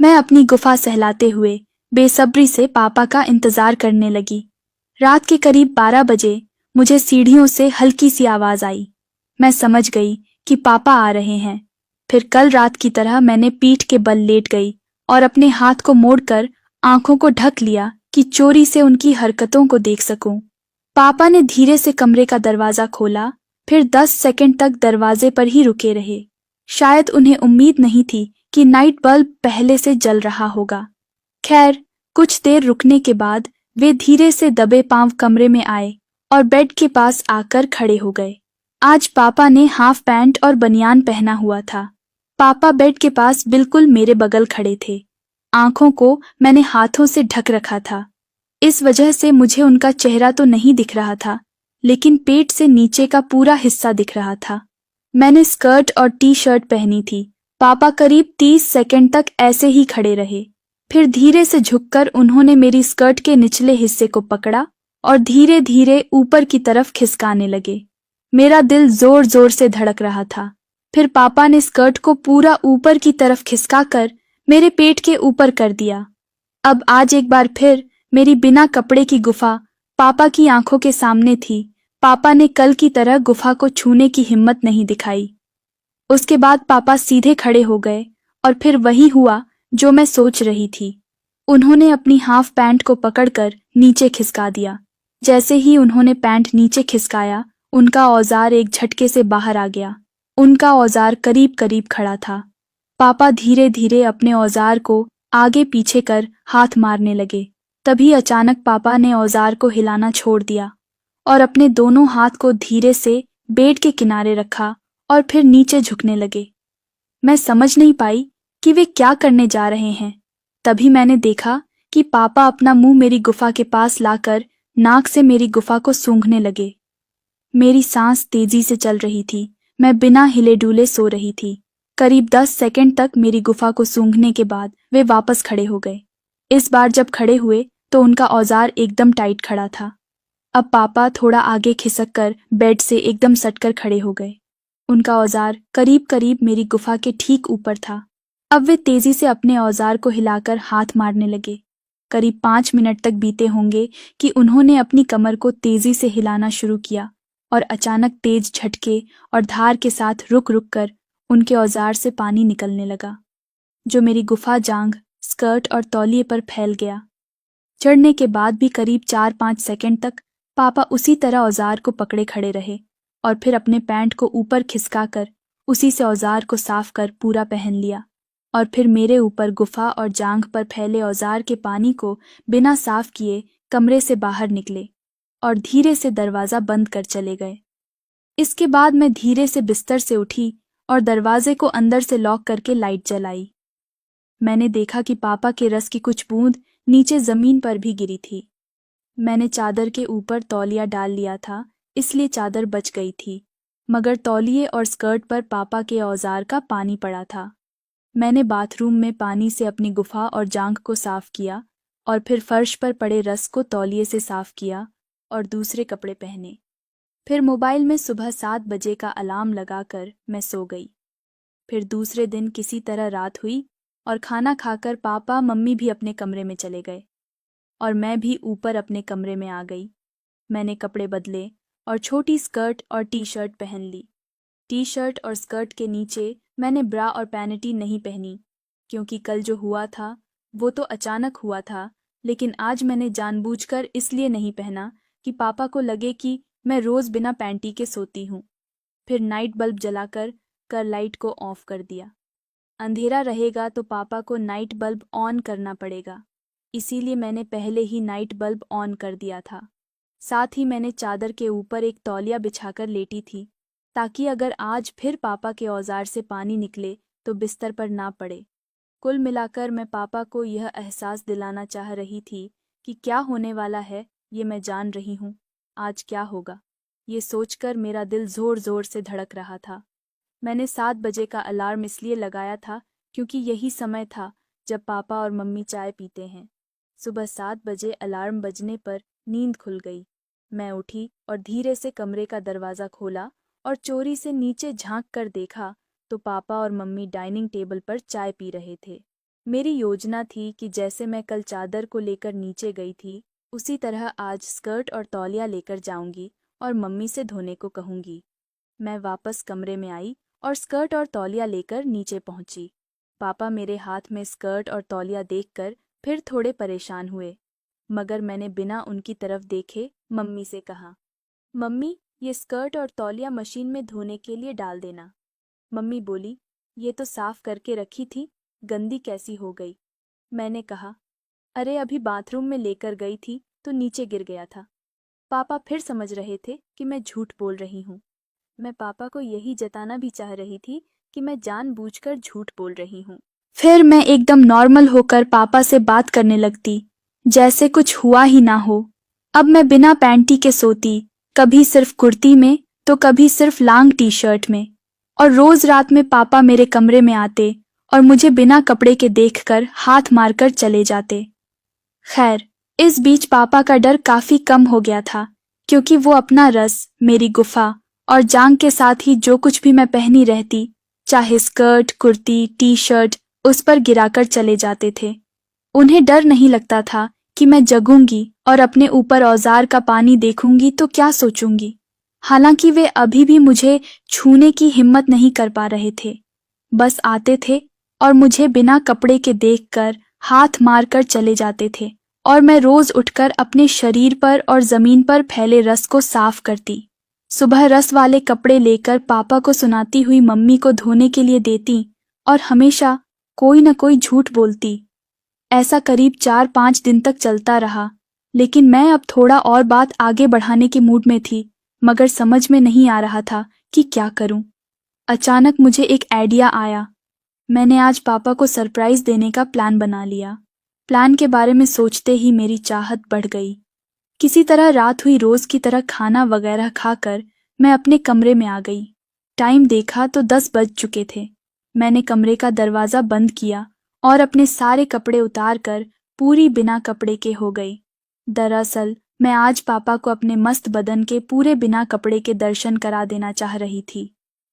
मैं अपनी गुफा सहलाते हुए बेसब्री से पापा का इंतजार करने लगी। रात के करीब 12 बजे मुझे सीढ़ियों से हल्की सी आवाज आई। मैं समझ गई कि पापा आ रहे हैं। फिर कल रात की तरह मैंने पीठ के बल लेट गई और अपने हाथ को मोड़कर आंखों को ढक लिया कि चोरी से उनकी हरकतों को देख सकूं। पापा ने धीरे से कमरे का दरवाजा खोला, फिर 10 सेकंड तक दरवाजे पर ही रुके रहे। शायद उन्हें उम्मीद नहीं थी कि नाइट बल्ब पहले से जल रहा होगा। खैर, कुछ देर रुकने के बाद वे धीरे से दबे पांव कमरे में आए और बेड के पास आकर खड़े हो गए। आज पापा ने हाफ पैंट और बनियान पहना हुआ था। पापा बेड के पास बिल्कुल मेरे बगल खड़े थे। आंखों को मैंने हाथों से ढक रखा था। इस वजह से मुझे उनका चेहरा तो नहीं दिख रहा था, लेकिन पेट से नीचे का पूरा हिस्सा दिख रहा था। मैंने स्कर्ट और टी शर्ट पहनी थी। पापा करीब 30 सेकंड तक ऐसे ही खड़े रहे। फिर धीरे से झुककर उन्होंने मेरी स्कर्ट के निचले हिस्से को पकड़ा और धीरे धीरे ऊपर की तरफ खिसकाने लगे। मेरा दिल जोर जोर से धड़क रहा था। फिर पापा ने स्कर्ट को पूरा ऊपर की तरफ खिसकाकर मेरे पेट के ऊपर कर दिया। अब आज एक बार फिर मेरी बिना कपड़े की गुफा पापा की आंखों के सामने थी। पापा ने कल की तरह गुफा को छूने की हिम्मत नहीं दिखाई। उसके बाद पापा सीधे खड़े हो गए और फिर वही हुआ जो मैं सोच रही थी। उन्होंने अपनी हाफ पैंट को पकड़कर नीचे खिसका दिया। जैसे ही उन्होंने पैंट नीचे खिसकाया, उनका औजार एक झटके से बाहर आ गया। उनका औजार करीब करीब खड़ा था। पापा धीरे धीरे अपने औजार को आगे पीछे कर हाथ मारने लगे। तभी अचानक पापा ने औजार को हिलाना छोड़ दिया और अपने दोनों हाथ को धीरे से बेड के किनारे रखा और फिर नीचे झुकने लगे। मैं समझ नहीं पाई कि वे क्या करने जा रहे हैं। तभी मैंने देखा कि पापा अपना मुंह मेरी गुफा के पास लाकर नाक से मेरी गुफा को सूंघने लगे। मेरी सांस तेजी से चल रही थी। मैं बिना हिले डुले सो रही थी। करीब 10 सेकंड तक मेरी गुफा को सूंघने के बाद वे वापस खड़े हो गए। इस बार जब खड़े हुए तो उनका औजार एकदम टाइट खड़ा था। अब पापा थोड़ा आगे खिसक कर बेड से एकदम सटकर खड़े हो गए। उनका औजार करीब करीब मेरी गुफा के ठीक ऊपर था। अब वे तेजी से अपने औजार को हिलाकर हाथ मारने लगे। करीब 5 मिनट तक बीते होंगे कि उन्होंने अपनी कमर को तेजी से हिलाना शुरू किया और अचानक तेज झटके और धार के साथ रुक रुक कर उनके औजार से पानी निकलने लगा, जो मेरी गुफा, जांघ, स्कर्ट और तौलिए पर फैल गया। चढ़ने के बाद भी करीब 4-5 सेकंड तक पापा उसी तरह औजार को पकड़े खड़े रहे और फिर अपने पैंट को ऊपर खिसकाकर उसी से औजार को साफ कर पूरा पहन लिया और फिर मेरे ऊपर गुफा और जांघ पर फैले औजार के पानी को बिना साफ किए कमरे से बाहर निकले और धीरे से दरवाज़ा बंद कर चले गए। इसके बाद मैं धीरे से बिस्तर से उठी और दरवाजे को अंदर से लॉक करके लाइट जलाई। मैंने देखा कि पापा के रस की कुछ बूंद नीचे जमीन पर भी गिरी थी। मैंने चादर के ऊपर तौलिया डाल लिया था, इसलिए चादर बच गई थी, मगर तौलिए और स्कर्ट पर पापा के औजार का पानी पड़ा था। मैंने बाथरूम में पानी से अपनी गुफा और जांघ को साफ किया और फिर फर्श पर पड़े रस को तौलिए से साफ किया और दूसरे कपड़े पहने। फिर मोबाइल में सुबह 7 बजे का अलार्म लगाकर मैं सो गई। फिर दूसरे दिन किसी तरह रात हुई और खाना खाकर पापा मम्मी भी अपने कमरे में चले गए और मैं भी ऊपर अपने कमरे में आ गई। मैंने कपड़े बदले और छोटी स्कर्ट और टी शर्ट पहन ली। टी शर्ट और स्कर्ट के नीचे मैंने ब्रा और पैंटी नहीं पहनी, क्योंकि कल जो हुआ था वो तो अचानक हुआ था, लेकिन आज मैंने जानबूझकर इसलिए नहीं पहना कि पापा को लगे कि मैं रोज़ बिना पैंटी के सोती हूँ। फिर नाइट बल्ब जलाकर लाइट को ऑफ कर दिया। अंधेरा रहेगा तो पापा को नाइट बल्ब ऑन करना पड़ेगा, इसीलिए मैंने पहले ही नाइट बल्ब ऑन कर दिया था। साथ ही मैंने चादर के ऊपर एक तौलिया बिछाकर लेटी थी, ताकि अगर आज फिर पापा के औजार से पानी निकले तो बिस्तर पर ना पड़े। कुल मिलाकर मैं पापा को यह एहसास दिलाना चाह रही थी कि क्या होने वाला है ये मैं जान रही हूँ। आज क्या होगा ये सोचकर मेरा दिल ज़ोर ज़ोर से धड़क रहा था। मैंने 7 बजे का अलार्म इसलिए लगाया था क्योंकि यही समय था जब पापा और मम्मी चाय पीते हैं। सुबह 7 बजे अलार्म बजने पर नींद खुल गई। मैं उठी और धीरे से कमरे का दरवाज़ा खोला और चोरी से नीचे झांक कर देखा तो पापा और मम्मी डाइनिंग टेबल पर चाय पी रहे थे। मेरी योजना थी कि जैसे मैं कल चादर को लेकर नीचे गई थी, उसी तरह आज स्कर्ट और तौलिया लेकर जाऊंगी और मम्मी से धोने को कहूंगी। मैं वापस कमरे में आई और स्कर्ट और तौलिया लेकर नीचे पहुंची। पापा मेरे हाथ में स्कर्ट और तौलिया देखकर फिर थोड़े परेशान हुए, मगर मैंने बिना उनकी तरफ देखे मम्मी से कहा, मम्मी, ये स्कर्ट और तौलिया मशीन में धोने के लिए डाल देना। मम्मी बोली, ये तो साफ करके रखी थी, गंदी कैसी हो गई? मैंने कहा, अरे अभी बाथरूम में लेकर गई थी तो नीचे गिर गया था। पापा फिर समझ रहे थे कि मैं झूठ बोल रही हूँ। मैं पापा को यही जताना भी चाह रही थी कि मैं जानबूझकर झूठ बोल रही हूँ। फिर मैं एकदम नॉर्मल होकर पापा से बात करने लगती, जैसे कुछ हुआ ही ना हो। अब मैं बिना पैंटी के सोती, कभी सिर्फ कुर्ती में तो कभी सिर्फ लॉन्ग टी शर्ट में। और रोज रात में पापा मेरे कमरे में आते और मुझे बिना कपड़े के देखकर हाथ मारकर चले जाते। खैर, इस बीच पापा का डर काफी कम हो गया था, क्योंकि वो अपना रस, मेरी गुफा और जांग के साथ ही जो कुछ भी मैं पहनी रहती, चाहे स्कर्ट, कुर्ती, टी शर्ट, उस पर गिराकर चले जाते थे। उन्हें डर नहीं लगता था कि मैं जगूंगी और अपने ऊपर औजार का पानी देखूंगी तो क्या सोचूंगी। हालांकि वे अभी भी मुझे छूने की हिम्मत नहीं कर पा रहे थे। बस आते थे और मुझे बिना कपड़े के देखकर हाथ मारकर चले जाते थे, और मैं रोज उठकर अपने शरीर पर और जमीन पर फैले रस को साफ करती। सुबह रस वाले कपड़े लेकर पापा को सुनाती हुई मम्मी को धोने के लिए देती और हमेशा कोई न कोई झूठ बोलती। ऐसा करीब 4-5 दिन तक चलता रहा, लेकिन मैं अब थोड़ा और बात आगे बढ़ाने के मूड में थी, मगर समझ में नहीं आ रहा था कि क्या करूं। अचानक मुझे एक आइडिया आया। मैंने आज पापा को सरप्राइज देने का प्लान बना लिया। प्लान के बारे में सोचते ही मेरी चाहत बढ़ गई। किसी तरह रात हुई रोज की तरह खाना वगैरह खाकर मैं अपने कमरे में आ गई। टाइम देखा तो 10 बज चुके थे। मैंने कमरे का दरवाजा बंद किया और अपने सारे कपड़े उतार कर पूरी बिना कपड़े के हो गई। दरअसल मैं आज पापा को अपने मस्त बदन के पूरे बिना कपड़े के दर्शन करा देना चाह रही थी।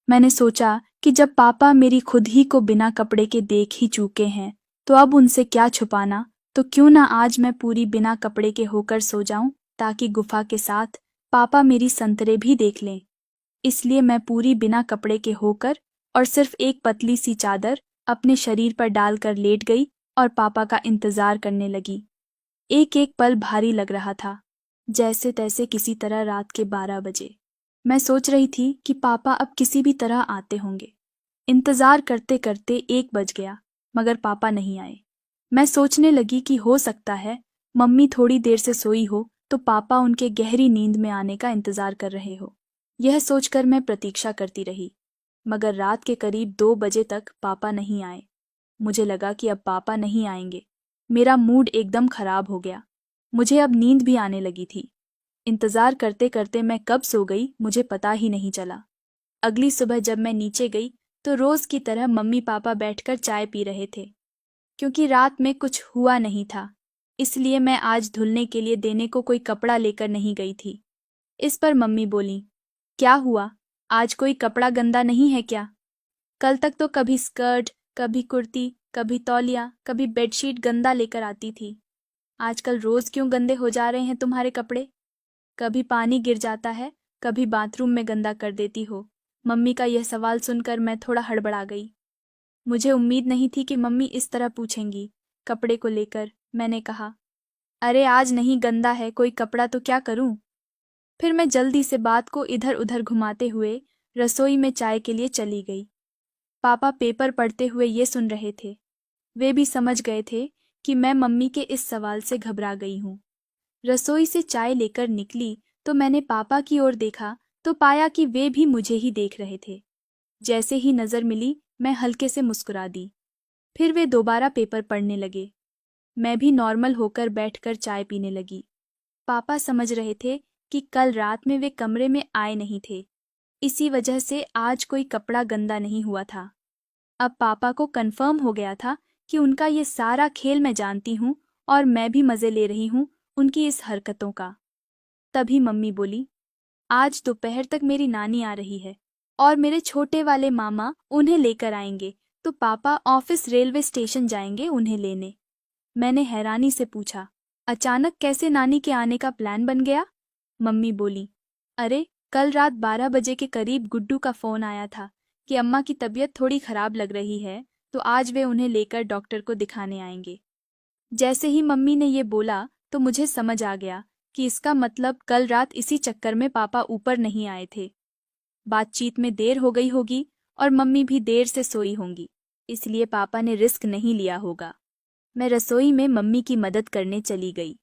मैंने सोचा कि जब पापा मेरी खुद ही को बिना कपड़े के देख ही चुके हैं, तो अब उनसे क्या छुपाना, तो क्यों ना आज मैं पूरी बिना कपड़े के होकर सो जाऊं, ताकि गुफा के साथ पापा मेरी संतरे भी देख लें। इसलिए मैं पूरी बिना कपड़े के होकर और सिर्फ एक पतली सी चादर अपने शरीर पर डालकर लेट गई और पापा का इंतजार करने लगी। एक एक पल भारी लग रहा था। जैसे तैसे किसी तरह रात के 12 बजे मैं सोच रही थी कि पापा अब किसी भी तरह आते होंगे। इंतजार करते करते 1 बज गया, मगर पापा नहीं आए। मैं सोचने लगी कि हो सकता है मम्मी थोड़ी देर से सोई हो तो पापा उनके गहरी नींद में आने का इंतजार कर रहे हो। यह सोचकर मैं प्रतीक्षा करती रही, मगर रात के करीब 2 बजे तक पापा नहीं आए। मुझे लगा कि अब पापा नहीं आएंगे। मेरा मूड एकदम खराब हो गया। मुझे अब नींद भी आने लगी थी। इंतजार करते करते मैं कब सो गई मुझे पता ही नहीं चला। अगली सुबह जब मैं नीचे गई तो रोज की तरह मम्मी पापा बैठकर चाय पी रहे थे। क्योंकि रात में कुछ हुआ नहीं था, इसलिए मैं आज धुलने के लिए देने को कोई कपड़ा लेकर नहीं गई थी। इस पर मम्मी बोली, क्या हुआ, आज कोई कपड़ा गंदा नहीं है क्या? कल तक तो कभी स्कर्ट, कभी कुर्ती, कभी तौलिया, कभी बेडशीट गंदा लेकर आती थी। आजकल रोज क्यों गंदे हो जा रहे हैं तुम्हारे कपड़े? कभी पानी गिर जाता है, कभी बाथरूम में गंदा कर देती हो। मम्मी का यह सवाल सुनकर मैं थोड़ा हड़बड़ा गई। मुझे उम्मीद नहीं थी कि मम्मी इस तरह पूछेंगी। कपड़े को लेकर मैंने कहा, अरे आज नहीं गंदा है कोई कपड़ा तो क्या करूं? फिर मैं जल्दी से बात को इधर उधर घुमाते हुए रसोई में चाय के लिए चली गई। पापा पेपर पढ़ते हुए ये सुन रहे थे। वे भी समझ गए थे कि मैं मम्मी के इस सवाल से घबरा गई हूँ। रसोई से चाय लेकर निकली तो मैंने पापा की ओर देखा तो पाया कि वे भी मुझे ही देख रहे थे। जैसे ही नजर मिली मैं हल्के से मुस्कुरा दी। फिर वे दोबारा पेपर पढ़ने लगे। मैं भी नॉर्मल होकर बैठकर चाय पीने लगी। पापा समझ रहे थे कि कल रात में वे कमरे में आए नहीं थे, इसी वजह से आज कोई कपड़ा गंदा नहीं हुआ था। अब पापा को कंफर्म हो गया था कि उनका ये सारा खेल मैं जानती हूँ और मैं भी मजे ले रही हूँ उनकी इस हरकतों का। तभी मम्मी बोली, आज दोपहर तक मेरी नानी आ रही है और मेरे छोटे वाले मामा उन्हें लेकर आएंगे, तो पापा ऑफिस रेलवे स्टेशन जाएंगे उन्हें लेने। मैंने हैरानी से पूछा, अचानक कैसे नानी के आने का प्लान बन गया? मम्मी बोली, अरे कल रात 12 बजे के करीब गुड्डू का फोन आया था कि अम्मा की तबीयत थोड़ी खराब लग रही है, तो आज वे उन्हें लेकर डॉक्टर को दिखाने आएंगे। जैसे ही मम्मी ने ये बोला तो मुझे समझ आ गया कि इसका मतलब कल रात इसी चक्कर में पापा ऊपर नहीं आए थे। बातचीत में देर हो गई होगी और मम्मी भी देर से सोई होंगी, इसलिए पापा ने रिस्क नहीं लिया होगा। मैं रसोई में मम्मी की मदद करने चली गई।